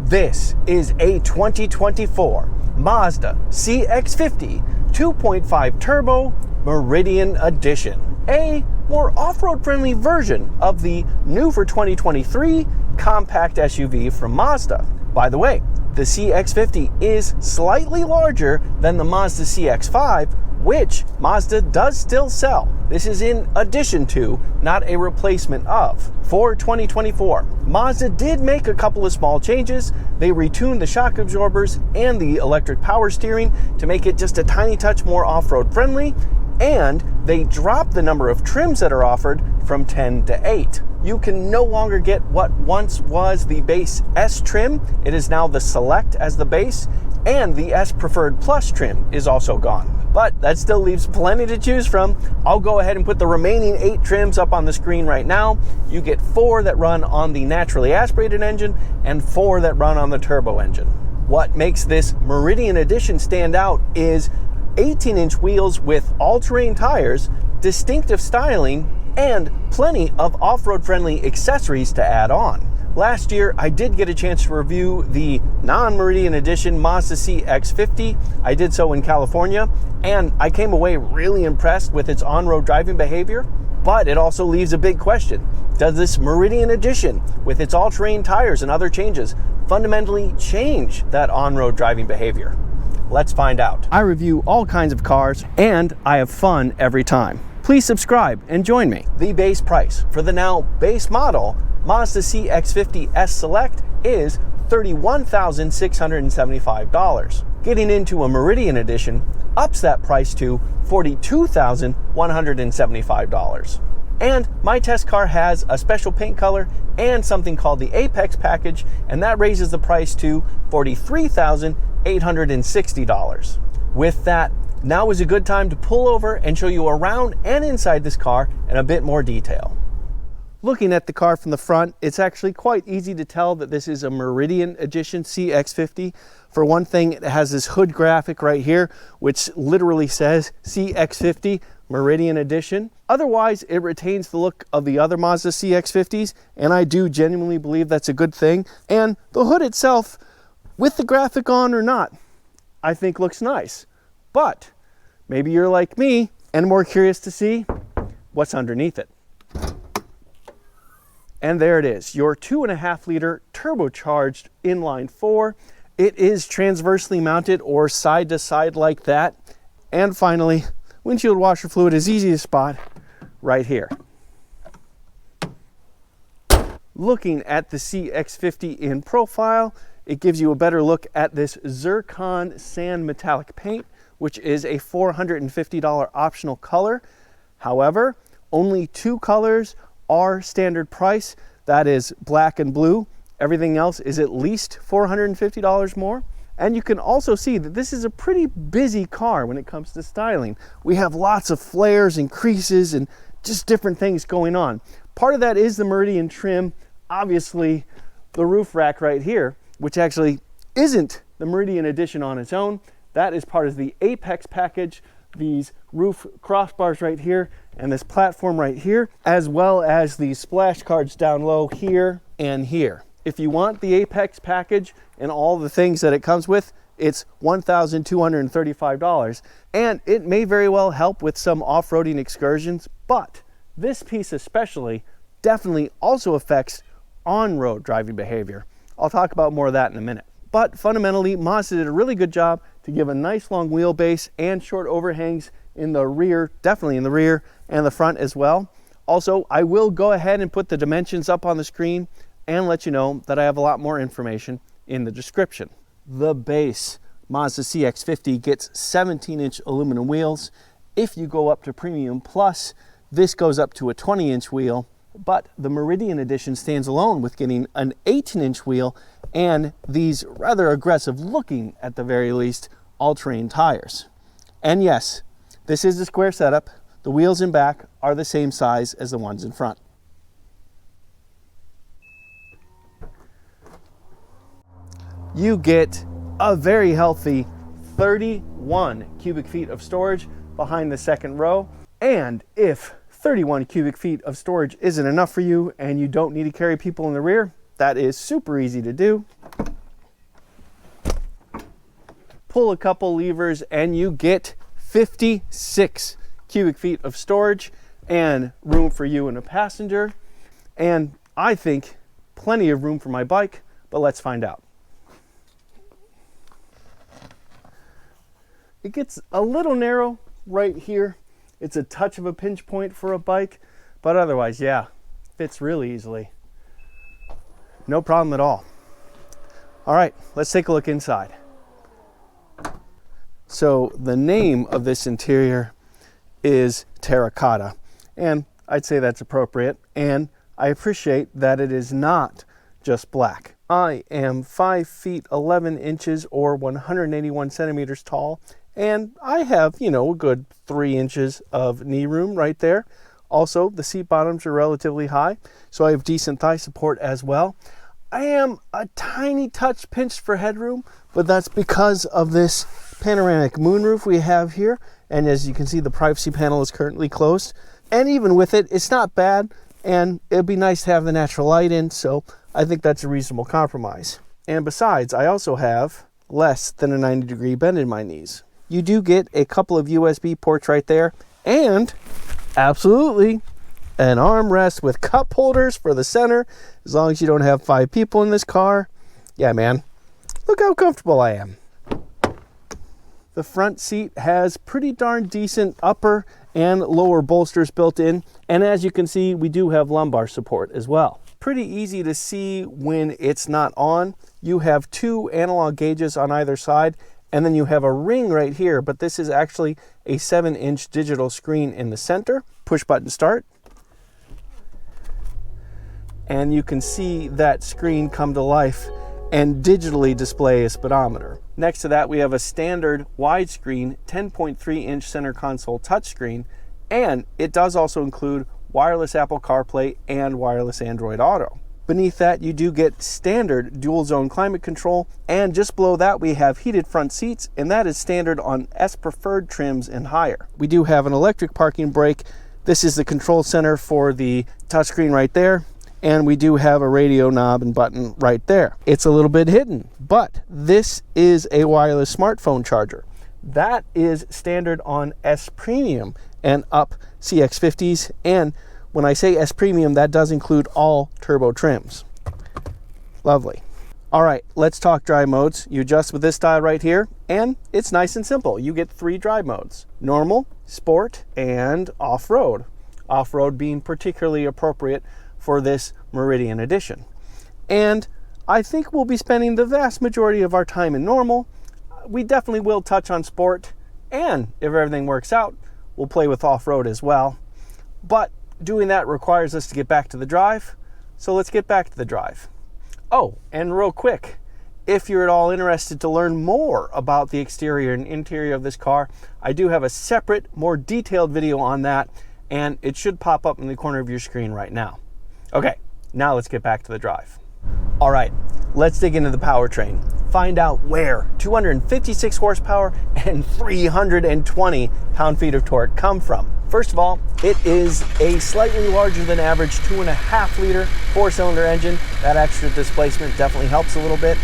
This is a 2024 Mazda CX-50 2.5 Turbo Meridian Edition, a more off-road friendly version of the new for 2023 compact SUV from Mazda. By the way, the CX-50 is slightly larger than the Mazda CX-5, which Mazda does still sell. This is in addition to, not a replacement of. For 2024, Mazda did make a couple of small changes. They retuned the shock absorbers and the electric power steering to make it just a tiny touch more off-road friendly, and they dropped the number of trims that are offered from 10 to 8. You can no longer get what once was the base S trim. It is now the Select as the base, and the S Preferred Plus trim is also gone. But that still leaves plenty to choose from. I'll go ahead and put the remaining 8 trims up on the screen right now. You get 4 that run on the naturally aspirated engine and 4 that run on the turbo engine. What makes this Meridian Edition stand out is 18-inch wheels with all-terrain tires, distinctive styling, and plenty of off-road friendly accessories to add on. Last year, I did get a chance to review the non-Meridian Edition Mazda CX-50. I did so in California, and I came away really impressed with its on-road driving behavior. But it also leaves a big question. Does this Meridian Edition, with its all-terrain tires and other changes, fundamentally change that on-road driving behavior? Let's find out. I review all kinds of cars, and I have fun every time. Please subscribe and join me. The base price for the now base model Mazda CX-50 S Select is $31,675. Getting into a Meridian Edition ups that price to $42,175. And my test car has a special paint color and something called the Apex package, and that raises the price to $43,860. With that, now is a good time to pull over and show you around and inside this car in a bit more detail. Looking at the car from the front, it's actually quite easy to tell that this is a Meridian Edition CX-50. For one thing, it has this hood graphic right here, which literally says CX-50 Meridian Edition. Otherwise, it retains the look of the other Mazda CX-50s, and I do genuinely believe that's a good thing. And the hood itself, with the graphic on or not, I think looks nice. But maybe you're like me and more curious to see what's underneath it. And there it is, your 2.5-liter turbocharged inline 4. It is transversely mounted or side to side like that. And finally, windshield washer fluid is easy to spot right here. Looking at the CX-50 in profile, it gives you a better look at this zircon sand metallic paint, which is a $450 optional color. However, only 2 colors are standard price. That is black and blue. Everything else is at least $450 more. And you can also see that this is a pretty busy car when it comes to styling. We have lots of flares and creases and just different things going on. Part of that is the Meridian trim. Obviously, the roof rack right here, which actually isn't the Meridian Edition on its own. That is part of the Apex package. These roof crossbars right here and this platform right here, as well as these splash guards down low here and here. If you want the Apex package and all the things that it comes with, it's $1,235, and it may very well help with some off-roading excursions, but this piece especially definitely also affects on-road driving behavior. I'll talk about more of that in a minute. But fundamentally, Mazda did a really good job to give a nice long wheelbase and short overhangs in the rear, definitely in the rear and the front as well. Also, I will go ahead and put the dimensions up on the screen and let you know that I have a lot more information in the description. The base Mazda CX-50 gets 17-inch aluminum wheels. If you go up to Premium Plus, this goes up to a 20-inch wheel, but the Meridian Edition stands alone with getting an 18-inch wheel and these rather aggressive looking, at the very least, all-terrain tires. And yes, this is a square setup. The wheels in back are the same size as the ones in front. You get a very healthy 31 cubic feet of storage behind the second row. And if 31 cubic feet of storage isn't enough for you and you don't need to carry people in the rear, that is super easy to do. pull a couple levers, and you get 56 cubic feet of storage and room for you and a passenger. And I think plenty of room for my bike, but let's find out. It gets a little narrow right here. It's a touch of a pinch point for a bike, but otherwise, yeah, fits really easily. No problem at all. All right, let's take a look inside. So the name of this interior is Terracotta, and I'd say that's appropriate, and I appreciate that it is not just black. I am 5 feet 11 inches or 181 centimeters tall, and I have, a good 3 inches of knee room right there. Also, the seat bottoms are relatively high, so I have decent thigh support as well. I am a tiny touch pinched for headroom, but that's because of this panoramic moonroof we have here. And as you can see, the privacy panel is currently closed. And even with it, it's not bad. And it'd be nice to have the natural light in, so I think that's a reasonable compromise. And besides, I also have less than a 90-degree bend in my knees. You do get a couple of USB ports right there, and absolutely an armrest with cup holders for the center, as long as you don't have 5 people in this car. Yeah, man, look how comfortable I am. The front seat has pretty darn decent upper and lower bolsters built in, and as you can see, we do have lumbar support as well. Pretty easy to see when it's not on. You have 2 analog gauges on either side, and then you have a ring right here, but this is actually a 7-inch digital screen in the center. Push button start. And you can see that screen come to life and digitally display a speedometer. Next to that, we have a standard widescreen 10.3-inch center console touchscreen, and it does also include wireless Apple CarPlay and wireless Android Auto. Beneath that, you do get standard dual zone climate control, and just below that we have heated front seats, and that is standard on S Preferred trims and higher. We do have an electric parking brake. This is the control center for the touchscreen right there. And we do have a radio knob and button right there. It's a little bit hidden, but this is a wireless smartphone charger. That is standard on S Premium and up CX-50s. And when I say S Premium, that does include all turbo trims. Lovely. All right, let's talk drive modes. You adjust with this dial right here, and it's nice and simple. You get 3 drive modes: normal, sport, and off-road. Off-road being particularly appropriate for this Meridian edition. And I think we'll be spending the vast majority of our time in normal. We definitely will touch on sport, and if everything works out, we'll play with off-road as well. But doing that requires us to get back to the drive, so let's get back to the drive. Oh, and real quick, if you're at all interested to learn more about the exterior and interior of this car, I do have a separate, more detailed video on that, and it should pop up in the corner of your screen right now. Okay, now let's get back to the drive. All right, let's dig into the powertrain. Find out where 256 horsepower and 320 pound-feet of torque come from. First of all, it is a slightly larger than average 2.5-liter 4-cylinder engine. That extra displacement definitely helps a little bit.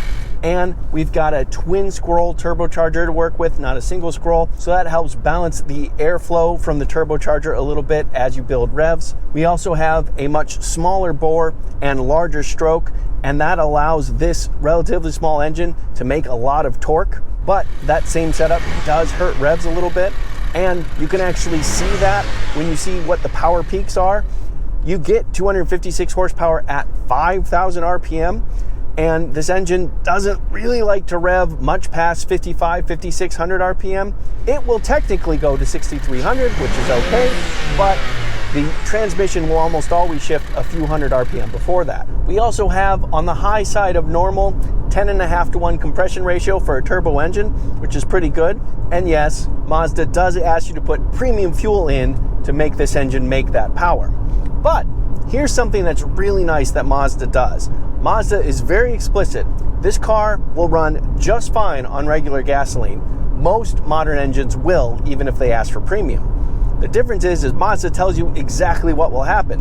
And we've got a twin scroll turbocharger to work with, not a single scroll. So that helps balance the airflow from the turbocharger a little bit as you build revs. We also have a much smaller bore and larger stroke, and that allows this relatively small engine to make a lot of torque. But that same setup does hurt revs a little bit, and you can actually see that when you see what the power peaks are. You get 256 horsepower at 5,000 RPM. And this engine doesn't really like to rev much past 5,600 RPM. It will technically go to 6,300, which is okay, but the transmission will almost always shift a few hundred RPM before that. We also have, on the high side of normal, 10.5-to-1 compression ratio for a turbo engine, which is pretty good. And yes, Mazda does ask you to put premium fuel in to make this engine make that power. But here's something that's really nice that Mazda does. Mazda is very explicit. This car will run just fine on regular gasoline. Most modern engines will, even if they ask for premium. The difference is Mazda tells you exactly what will happen.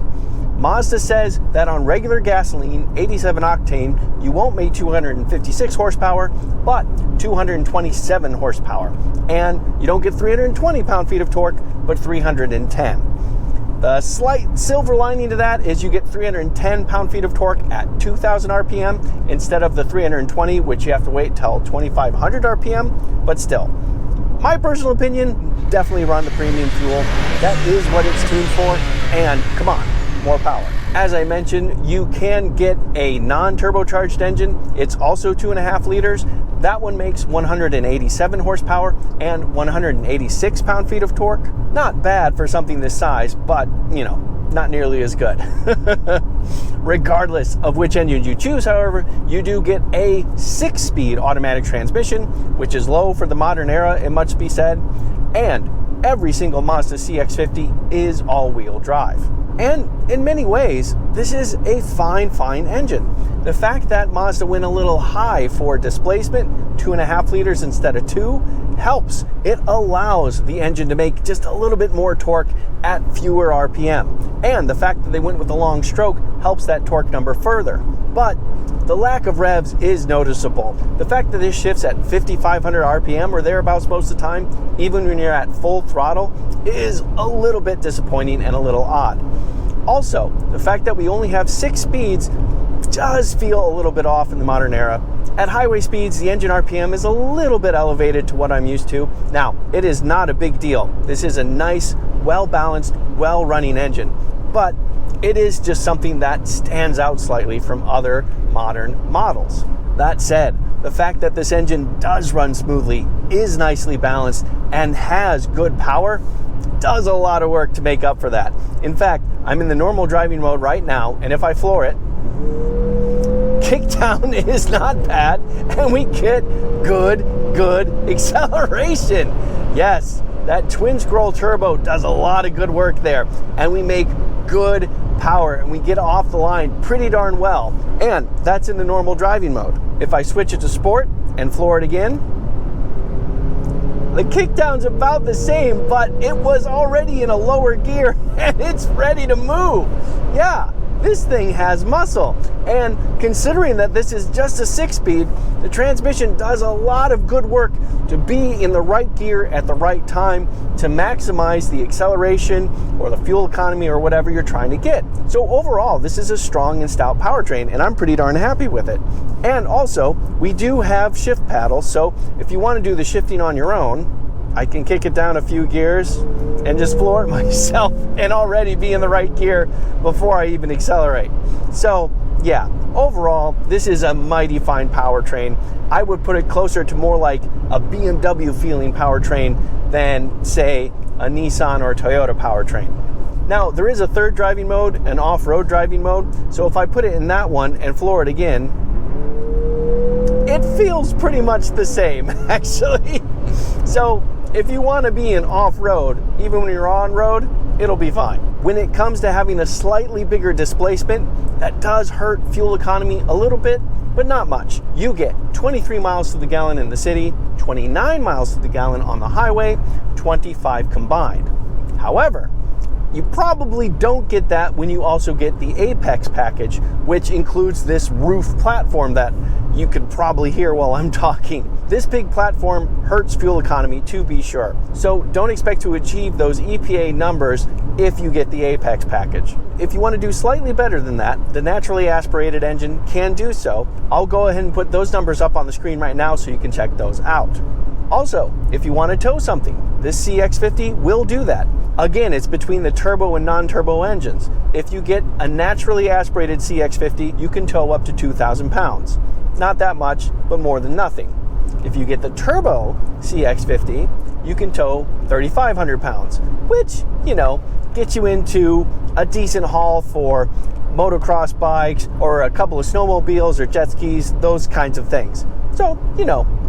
Mazda says that on regular gasoline, 87 octane, you won't make 256 horsepower, but 227 horsepower. And you don't get 320 pound-feet of torque, but 310. The slight silver lining to that is you get 310 pound-feet of torque at 2,000 RPM instead of the 320, which you have to wait till 2,500 RPM, but still. My personal opinion, definitely run the premium fuel. That is what it's tuned for, and come on, more power. As I mentioned, you can get a non-turbocharged engine. It's also 2.5 liters. That one makes 187 horsepower and 186 pound-feet of torque. Not bad for something this size, but, not nearly as good. Regardless of which engine you choose, however, you do get a 6-speed automatic transmission, which is low for the modern era, it must be said. And every single Mazda CX-50 is all-wheel drive. And in many ways, this is a fine engine. The fact that Mazda went a little high for displacement, 2.5 liters instead of 2, helps. It allows the engine to make just a little bit more torque at fewer RPM. And the fact that they went with a long stroke helps that torque number further. But the lack of revs is noticeable. The fact that this shifts at 5,500 RPM or thereabouts most of the time, even when you're at full throttle, is a little bit disappointing and a little odd. Also, the fact that we only have 6 speeds does feel a little bit off in the modern era. At highway speeds, the engine RPM is a little bit elevated to what I'm used to. Now, it is not a big deal. This is a nice, well-balanced, well-running engine, but it is just something that stands out slightly from other modern models. That said, the fact that this engine does run smoothly, is nicely balanced, and has good power does a lot of work to make up for that. In fact, I'm in the normal driving mode right now, and if I floor it, kickdown is not bad, and we get good acceleration. Yes, that twin scroll turbo does a lot of good work there, and we make good power, and we get off the line pretty darn well. And that's in the normal driving mode. If I switch it to sport and floor it again, the kickdown's about the same, but it was already in a lower gear and it's ready to move. Yeah, this thing has muscle. And considering that this is just a 6-speed, the transmission does a lot of good work to be in the right gear at the right time to maximize the acceleration or the fuel economy or whatever you're trying to get. So overall, this is a strong and stout powertrain, and I'm pretty darn happy with it. And also, we do have shift paddles, so if you want to do the shifting on your own, I can kick it down a few gears and just floor it myself and already be in the right gear before I even accelerate. So yeah, overall, this is a mighty fine powertrain. I would put it closer to more like a BMW feeling powertrain than, say, a Nissan or a Toyota powertrain. Now, there is a third driving mode, an off-road driving mode, so if I put it in that one and floor it again, it feels pretty much the same, actually. So if you want to be in off-road, even when you're on-road, it'll be fine. When it comes to having a slightly bigger displacement, that does hurt fuel economy a little bit, but not much. You get 23 miles to the gallon in the city, 29 miles to the gallon on the highway, 25 combined. However, you probably don't get that when you also get the Apex package, which includes this roof platform that you could probably hear while I'm talking. This big platform hurts fuel economy, to be sure. So don't expect to achieve those EPA numbers if you get the Apex package. If you want to do slightly better than that, the naturally aspirated engine can do so. I'll go ahead and put those numbers up on the screen right now so you can check those out. Also, if you want to tow something, this CX-50 will do that. Again, it's between the turbo and non-turbo engines. If you get a naturally aspirated CX-50, you can tow up to 2,000 pounds. Not that much, but more than nothing. If you get the turbo CX-50, you can tow 3,500 pounds, which, gets you into a decent haul for motocross bikes or a couple of snowmobiles or jet skis, those kinds of things. So,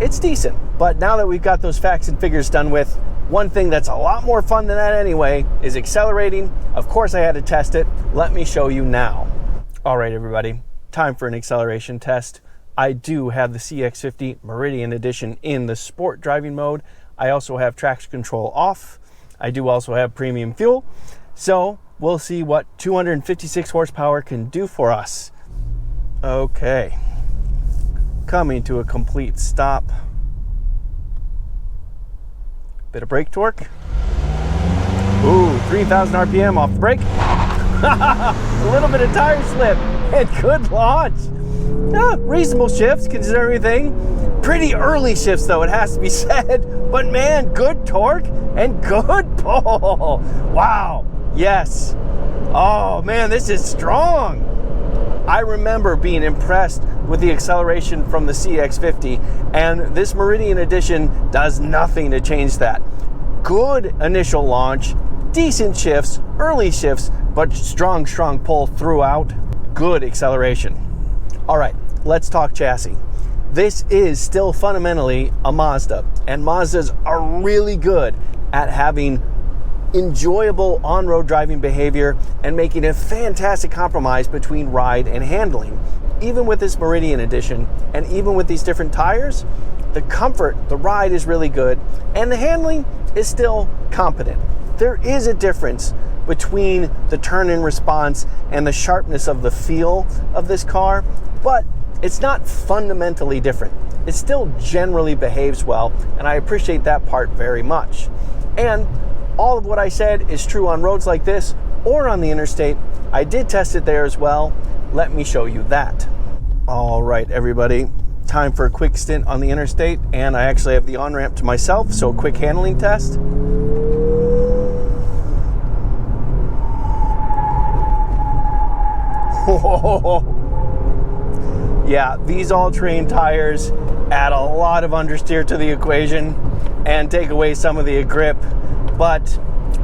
it's decent. But now that we've got those facts and figures done with, one thing that's a lot more fun than that anyway is accelerating. Of course I had to test it. Let me show you now. All right, everybody, time for an acceleration test. I do have the CX-50 Meridian Edition in the sport driving mode. I also have traction control off. I do also have premium fuel. So we'll see what 256 horsepower can do for us. Okay, coming to a complete stop. Bit of brake torque. Ooh, 3,000 RPM off the brake. A little bit of tire slip and good launch. Reasonable shifts considering everything. Pretty early shifts though, it has to be said. But man, good torque and good pull. Wow, yes. Oh man, this is strong. I remember being impressed with the acceleration from the CX-50, and this Meridian edition does nothing to change that. Good initial launch, decent shifts, early shifts, but strong pull throughout. Good acceleration. All right, let's talk chassis. This is still fundamentally a Mazda, and Mazdas are really good at having enjoyable on-road driving behavior and making a fantastic compromise between ride and handling. Even with this Meridian edition, and even with these different tires, the comfort, the ride is really good, and the handling is still competent. There is a difference between the turn-in response and the sharpness of the feel of this car, but it's not fundamentally different. It still generally behaves well, and I appreciate that part very much. And all of what I said is true on roads like this or on the interstate. I did test it there as well. Let me show you that. All right, everybody. Time for a quick stint on the interstate, and I actually have the on-ramp to myself, so a quick handling test. Yeah, these all-terrain tires add a lot of understeer to the equation and take away some of the grip, but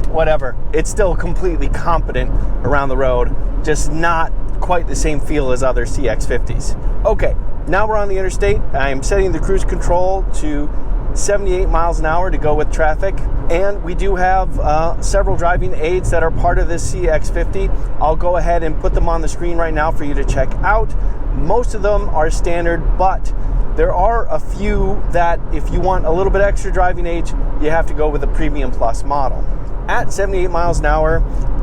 whatever. It's still completely competent around the road, just not quite the same feel as other CX-50s. Okay, now we're on the interstate. I'm setting the cruise control to 78 miles an hour to go with traffic, and we do have several driving aids that are part of this CX-50. I'll go ahead and put them on the screen right now for you to check out. Most of them are standard, but there are a few that if you want a little bit extra driving aids, you have to go with the Premium Plus model. At 78 miles an hour,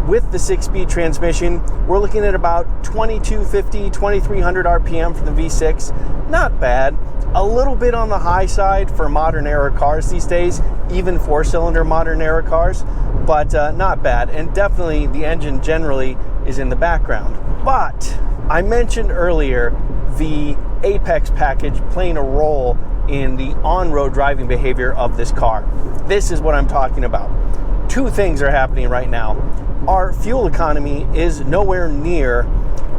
with the 6-speed transmission, we're looking at about 2250, 2300 RPM for the V6. Not bad. A little bit on the high side for modern era cars these days, even 4-cylinder modern era cars, but not bad. And definitely the engine generally is in the background. But I mentioned earlier the Apex package playing a role in the on-road driving behavior of this car. This is what I'm talking about. Two things are happening right now. Our fuel economy is nowhere near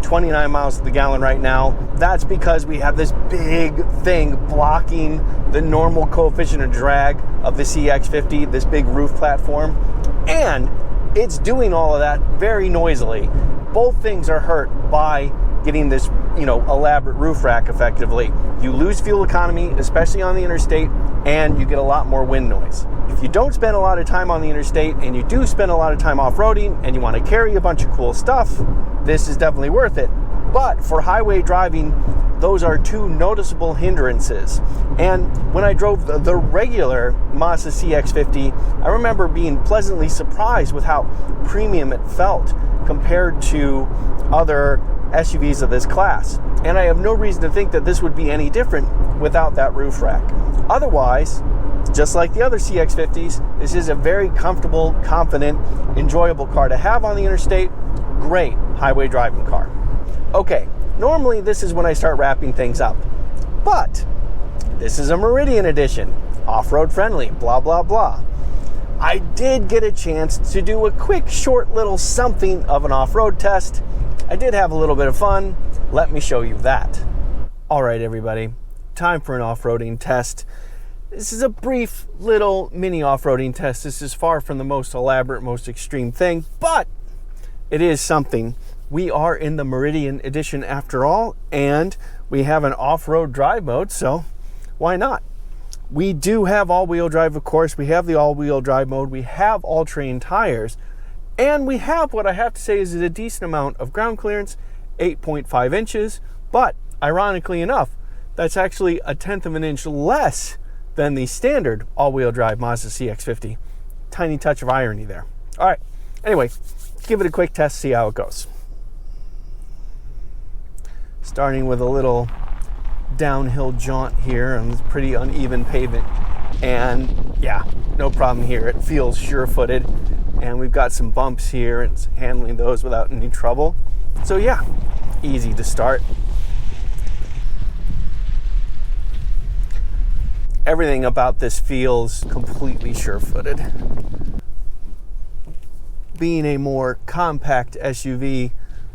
29 miles to the gallon right now. That's because we have this big thing blocking the normal coefficient of drag of the CX-50, this big roof platform, and it's doing all of that very noisily. Both things are hurt by getting this, elaborate roof rack effectively. You lose fuel economy, especially on the interstate, and you get a lot more wind noise. If you don't spend a lot of time on the interstate and you do spend a lot of time off-roading and you want to carry a bunch of cool stuff, this is definitely worth it. But for highway driving, those are two noticeable hindrances. And when I drove the regular Mazda CX-50, I remember being pleasantly surprised with how premium it felt compared to other SUVs of this class. And I have no reason to think that this would be any different without that roof rack. Otherwise, just like the other CX-50s, this is a very comfortable, confident, enjoyable car to have on the interstate. Great highway driving car. Okay, normally this is when I start wrapping things up, but this is a Meridian edition, off-road friendly, blah, blah, blah. I did get a chance to do a quick, short little something of an off-road test. I did have a little bit of fun. Let me show you that. All right, everybody, time for an off-roading test. This is a brief little mini off-roading test. This is far from the most elaborate, most extreme thing, but it is something. We are in the Meridian edition after all, and we have an off-road drive mode, so why not? We do have all-wheel drive, of course. We have the all-wheel drive mode. We have all-terrain tires, and we have what I have to say is a decent amount of ground clearance, 8.5 inches, but ironically enough, that's actually 1/10 of an inch less than the standard all-wheel drive Mazda CX-50. Tiny touch of irony there. All right, anyway, give it a quick test, see how it goes. Starting with a little downhill jaunt here on this pretty uneven pavement. And yeah, no problem here. It feels sure-footed. And we've got some bumps here and it's handling those without any trouble. So yeah, easy to start. Everything about this feels completely sure-footed. Being a more compact SUV,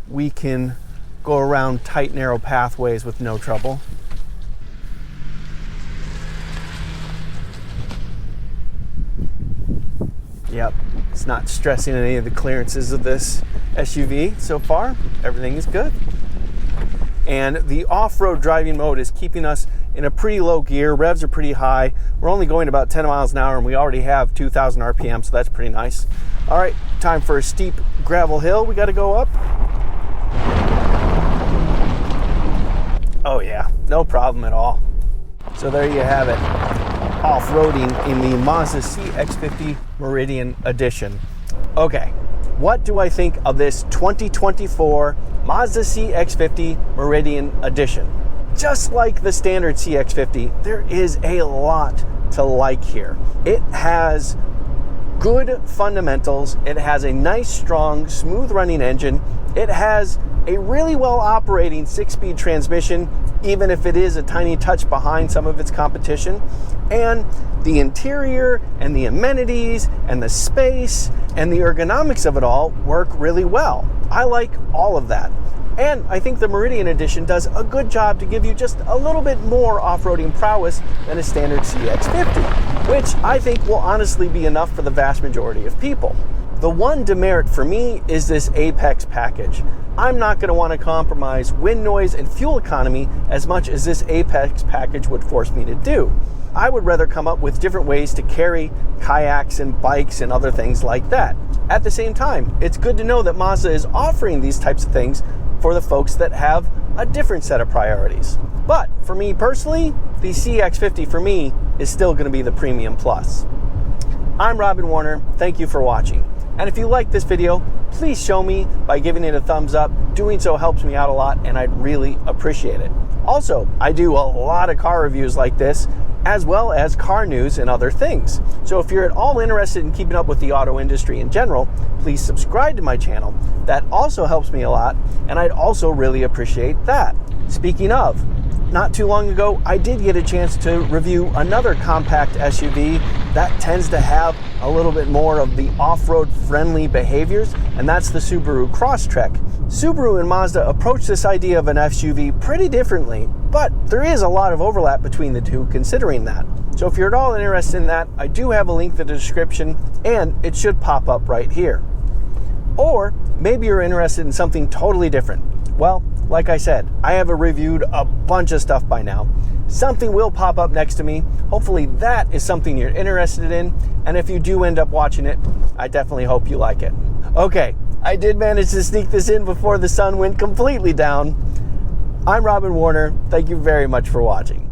we can go around tight, narrow pathways with no trouble. Yep, it's not stressing any of the clearances of this SUV so far. Everything is good. And the off-road driving mode is keeping us in a pretty low gear. Revs are pretty high. We're only going about 10 miles an hour and we already have 2,000 RPM, so that's pretty nice. All right, time for a steep gravel hill we got to go up. Oh yeah, no problem at all. So there you have it, off-roading in the Mazda CX-50 Meridian Edition. Okay, what do I think of this 2024 Mazda CX-50 Meridian Edition? Just like the standard CX-50, there is a lot to like here. It has good fundamentals. It has a nice, strong, smooth-running engine. It has a really well operating 6-speed transmission, even if it is a tiny touch behind some of its competition. And the interior and the amenities and the space and the ergonomics of it all work really well. I like all of that. And I think the Meridian Edition does a good job to give you just a little bit more off-roading prowess than a standard CX-50, which I think will honestly be enough for the vast majority of people. The one demerit for me is this Apex package. I'm not going to want to compromise wind noise and fuel economy as much as this Apex package would force me to do. I would rather come up with different ways to carry kayaks and bikes and other things like that. At the same time, it's good to know that Mazda is offering these types of things for the folks that have a different set of priorities. But for me personally, the CX-50 for me is still going to be the Premium Plus. I'm Robin Warner. Thank you for watching. And if you like this video, please show me by giving it a thumbs up. Doing so helps me out a lot and I'd really appreciate it. Also, I do a lot of car reviews like this, as well as car news and other things. So if you're at all interested in keeping up with the auto industry in general, please subscribe to my channel. That also helps me a lot, and I'd also really appreciate that. Speaking of, not too long ago, I did get a chance to review another compact SUV that tends to have a little bit more of the off-road friendly behaviors, and that's the Subaru Crosstrek. Subaru and Mazda approach this idea of an SUV pretty differently, but there is a lot of overlap between the two considering that. So if you're at all interested in that, I do have a link in the description, and it should pop up right here. Or maybe you're interested in something totally different. Well, like I said, I have reviewed a bunch of stuff by now. Something will pop up next to me. Hopefully that is something you're interested in. And if you do end up watching it, I definitely hope you like it. Okay, I did manage to sneak this in before the sun went completely down. I'm Robin Warner. Thank you very much for watching.